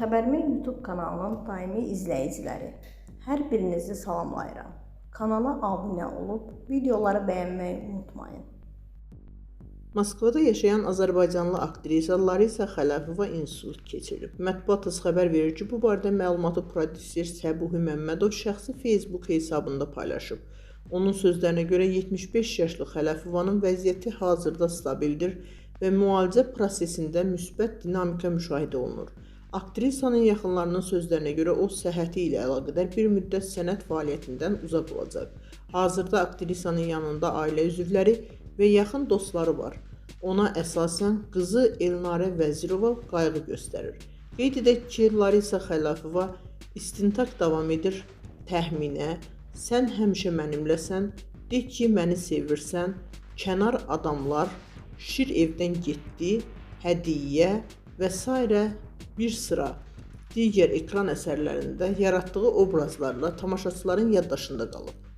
Xəbərmi YouTube kanalının daimi izləyiciləri, hər birinizi salamlayıram. Kanala abunə olub, videoları bəyənməyi unutmayın. Moskvada yaşayan Azərbaycanlı aktrisa Larisa Xələfova insult keçirib. Mətbuat xəbər verir ki, bu barədə məlumatı prodüser Səbuhi Məmmədov şəxsi Facebook hesabında paylaşıb. Onun sözlərinə görə 75 yaşlı Xələfovanın vəziyyəti hazırda stabildir və müalicə prosesində müsbət dinamika müşahidə olunur. Aktrisanın yaxınlarının sözlərinə görə o səhhəti ilə əlaqədar bir müddət sənət fəaliyyətindən uzaq olacaq. Hazırda aktrisanın yanında ailə üzvləri və yaxın dostları var. Ona əsasən qızı Elnarə Vəzirova qayğı göstərir. Qeyd edək ki, Larisa Xələfova istintaq davam edir. Təxminə, sən həmişə mənimləsən, de ki, məni sevirsən, kənar adamlar, şir evdən getdi, hədiyyə və s. bir sıra digər ekran əsərlərində yaratdığı obrazlarla tamaşaçıların yaddaşında qalıb.